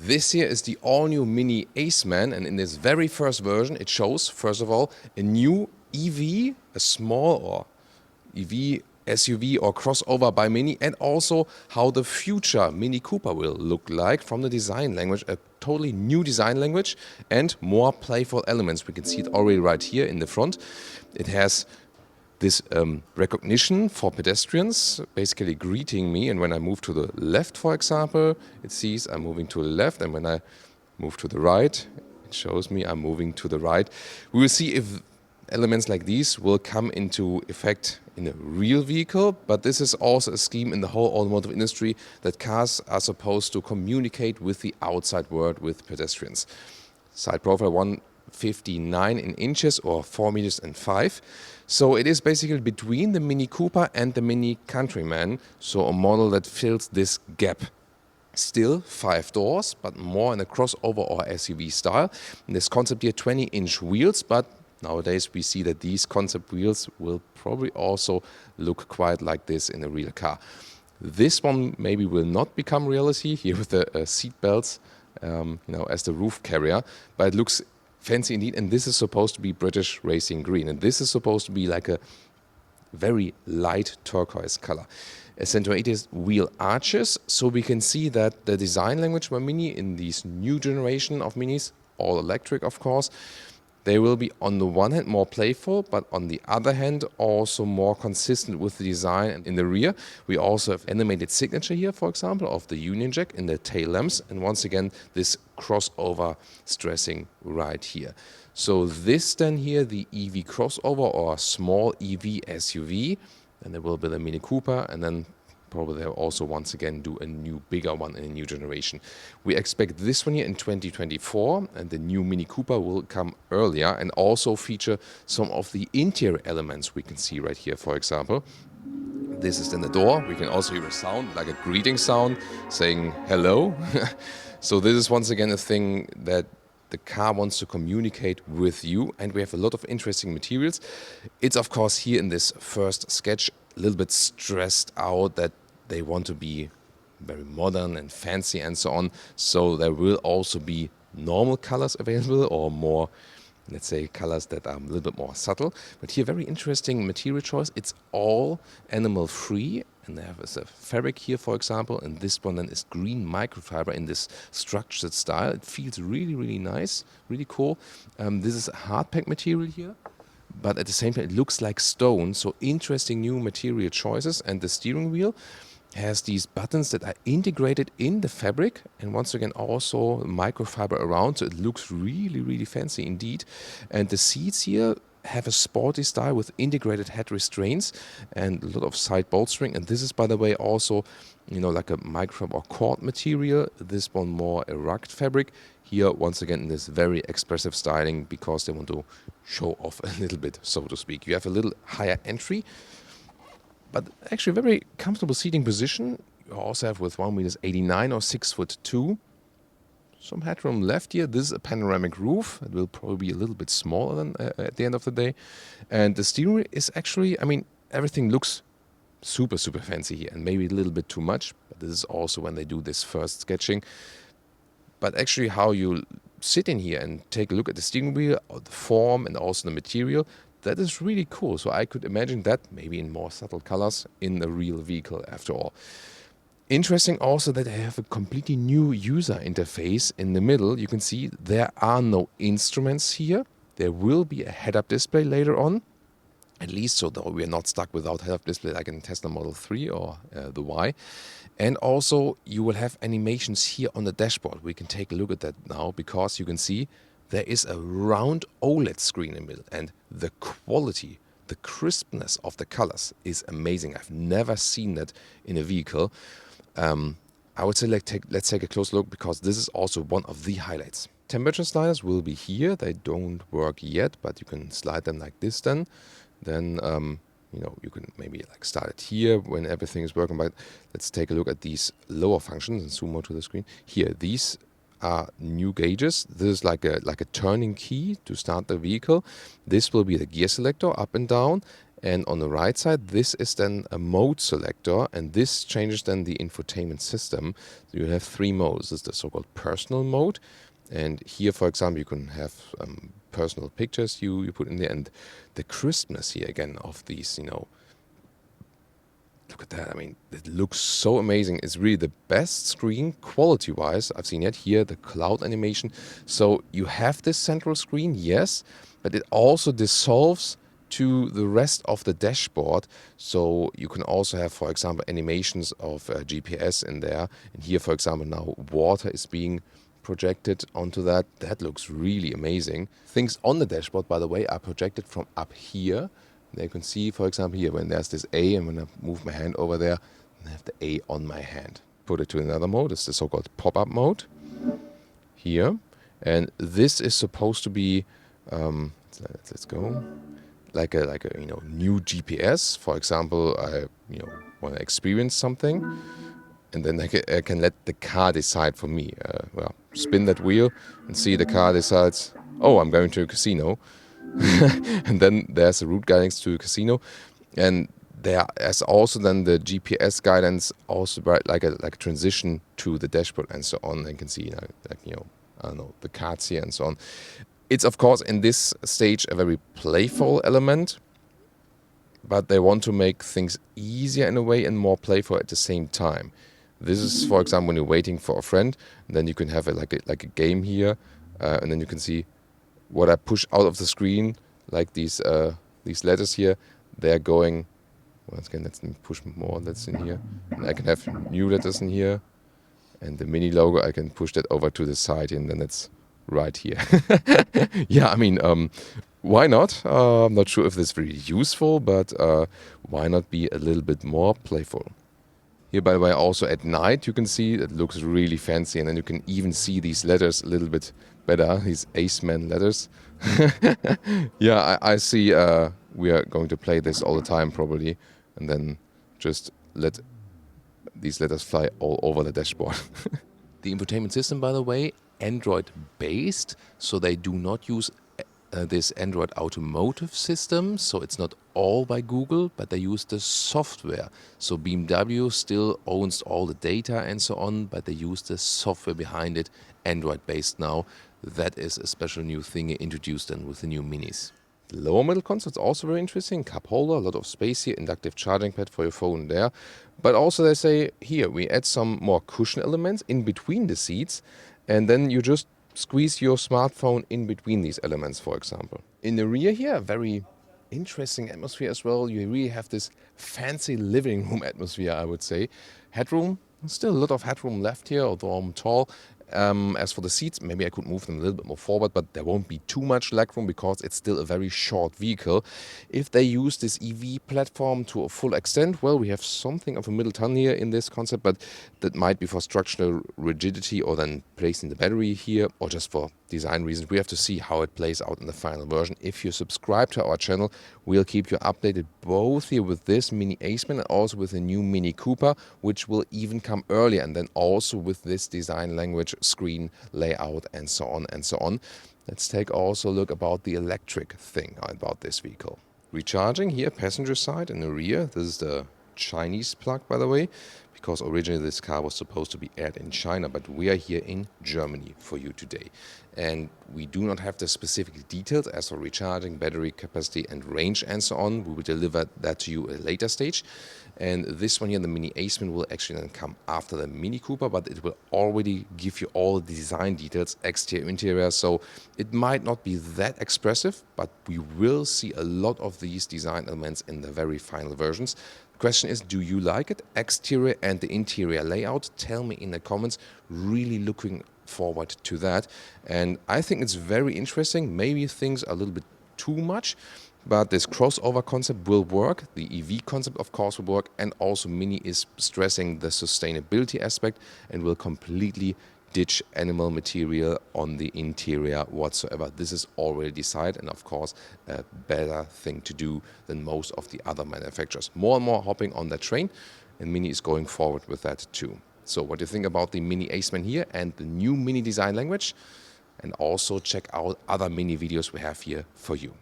This here is the all-new MINI Aceman, and in this very first version it shows, first of all, a new EV, a small or EV SUV or crossover by MINI, and also how the future Mini Cooper will look like from the design language, a totally new design language and more playful elements. We can see it already right here in the front. It has this recognition for pedestrians, basically greeting me, and when I move to the left, for example, it sees I'm moving to the left, and when I move to the right, it shows me I'm moving to the right. We will see if elements like these will come into effect in a real vehicle, but this is also a scheme in the whole automotive industry that cars are supposed to communicate with the outside world, with pedestrians. Side profile 159 in inches or 4 meters and 5. So it is basically between the Mini Cooper and the Mini Countryman, so a model that fills this gap. Still 5 doors, but more in a crossover or SUV style. In this concept here, 20-inch wheels, but nowadays we see that these concept wheels will probably also look quite like this in a real car. This one maybe will not become reality here with the seat belts, as the roof carrier, but it looks fancy indeed, and this is supposed to be British racing green, and this is supposed to be like a very light turquoise color. Accentuated wheel arches, so we can see that the design language by MINI in these new generation of Minis, all electric of course, they will be on the one hand more playful, but on the other hand also more consistent with the design. And in the rear we also have animated signature here, for example, of the Union Jack in the tail lamps, and once again this crossover stressing right here. So this then here, the EV crossover or small EV SUV, and there will be the Mini Cooper, and then probably they'll also once again do a new bigger one in a new generation. We expect this one here in 2024, and the new Mini Cooper will come earlier and also feature some of the interior elements we can see right here. For example, this is then the door. We can also hear a sound, like a greeting sound saying hello. So this is once again a thing that the car wants to communicate with you, and we have a lot of interesting materials. It's of course here in this first sketch a little bit stressed out that they want to be very modern and fancy and so on. So there will also be normal colors available, or more, let's say, colors that are a little bit more subtle. But here, very interesting material choice. It's all animal free, and there is a fabric here, for example, and this one then is green microfiber in this structured style. It feels really, really nice, really cool. This is a hard pack material here, but at the same time it looks like stone, so interesting new material choices. And the steering wheel has these buttons that are integrated in the fabric, and once again also microfiber around, so it looks really, really fancy indeed. And the seats here have a sporty style with integrated head restraints and a lot of side bolstering, and this is, by the way, also like a microfiber or cord material. This one more a rugged fabric. Here once again in this very expressive styling, because they want to show off a little bit, so to speak. You have a little higher entry, but actually very comfortable seating position. You also have with 1.89 meters or 6'2". Some headroom left here. This is a panoramic roof. It will probably be a little bit smaller than at the end of the day. And the steering wheel is actually, everything looks super, super fancy here, and maybe a little bit too much, but this is also when they do this first sketching. But actually how you sit in here and take a look at the steering wheel, or the form, and also the material, that is really cool. So I could imagine that maybe in more subtle colors in a real vehicle after all. Interesting also that they have a completely new user interface in the middle. You can see there are no instruments here. There will be a head-up display later on, at least, so though we are not stuck without head-up display like in Tesla Model 3 or the Y. And also you will have animations here on the dashboard. We can take a look at that now, because you can see there is a round OLED screen in the middle, and the quality, the crispness of the colors is amazing. I've never seen that in a vehicle. I would say let's take a close look, because this is also one of the highlights. Temperature sliders will be here. They don't work yet, but you can slide them like this then. Then you can maybe like start it here when everything is working. But let's take a look at these lower functions and zoom more to the screen. Here, these are new gauges. This is like a turning key to start the vehicle. This will be the gear selector, up and down, And on the right side, this is then a mode selector, and this changes then the infotainment system. So you have 3 modes. This is the so-called personal mode. And here, for example, you can have personal pictures you put in there, and the crispness here again of these, look at that. I mean, it looks so amazing. It's really the best screen quality-wise I've seen yet. Here, the cloud animation. So you have this central screen, yes, but it also dissolves to the rest of the dashboard. So you can also have, for example, animations of GPS in there. And here, for example, now water is being projected onto that. That looks really amazing. Things on the dashboard, by the way, are projected from up here. There you can see, for example, here when there's this A, and when I move my hand over there, I have the A on my hand. Put it to another mode. It's the so-called pop-up mode here. And this is supposed to be, let's go, like a new GPS. For example, I want to experience something, and then I can let the car decide for me. Spin that wheel and see the car decides, oh, I'm going to a casino. And then there's a route guidance to a casino, and there's also then the GPS guidance, also like a transition to the dashboard and so on. And you can see I don't know, the cards here and so on. It's of course in this stage a very playful element, but they want to make things easier in a way and more playful at the same time. This is, for example, when you're waiting for a friend, and then you can have like a game here, and then you can see what I push out of the screen, like these letters here. They're going. Once again, let's push more letters in here, and I can have new letters in here, and the mini logo I can push that over to the side, and then it's right here. Yeah, I mean, why not? I'm not sure if this is very useful, but why not be a little bit more playful? Here, by the way, also at night you can see it looks really fancy, and then you can even see these letters a little bit better, these Aceman letters. Yeah, I see we are going to play this all the time probably, and then just let these letters fly all over the dashboard. The infotainment system, by the way, Android based, so they do not use this Android Automotive system, so it's not all by Google, but they use the software. So BMW still owns all the data and so on, but they use the software behind it, Android based now. That is a special new thing introduced then with the new Minis. The lower middle console is also very interesting. Cup holder, a lot of space here, inductive charging pad for your phone there. But also they say, here we add some more cushion elements in between the seats, and then you just squeeze your smartphone in between these elements, for example. In the rear here, a very interesting atmosphere as well. You really have this fancy living room atmosphere, I would say. Headroom, still a lot of headroom left here, although I'm tall. As for the seats, maybe I could move them a little bit more forward, but there won't be too much legroom because it's still a very short vehicle. If they use this EV platform to a full extent, well, we have something of a middle tunnel here in this concept, but that might be for structural rigidity or then placing the battery here, or just for design reasons. We have to see how it plays out in the final version. If you subscribe to our channel, we'll keep you updated both here with this Mini Aceman and also with the new Mini Cooper, which will even come earlier, and then also with this design language, screen layout, and so on and so on. Let's take also a look about the electric thing about this vehicle. Recharging here, passenger side in the rear. This is the Chinese plug, by the way, because originally this car was supposed to be aired in China, but we are here in Germany for you today. And we do not have the specific details as for recharging, battery capacity and range and so on. We will deliver that to you at a later stage. And this one here, the Mini Aceman, will actually then come after the Mini Cooper, but it will already give you all the design details, exterior, interior. So it might not be that expressive, but we will see a lot of these design elements in the very final versions. The question is, do you like it? Exterior and the interior layout? Tell me in the comments. Really looking forward to that. And I think it's very interesting. Maybe things are a little bit too much, but this crossover concept will work. The EV concept, of course, will work. And also Mini is stressing the sustainability aspect and will completely ditch animal material on the interior whatsoever. This is already decided, and of course a better thing to do than most of the other manufacturers. More and more hopping on that train, and Mini is going forward with that too. So what do you think about the Mini Aceman here and the new Mini design language? And also check out other Mini videos we have here for you.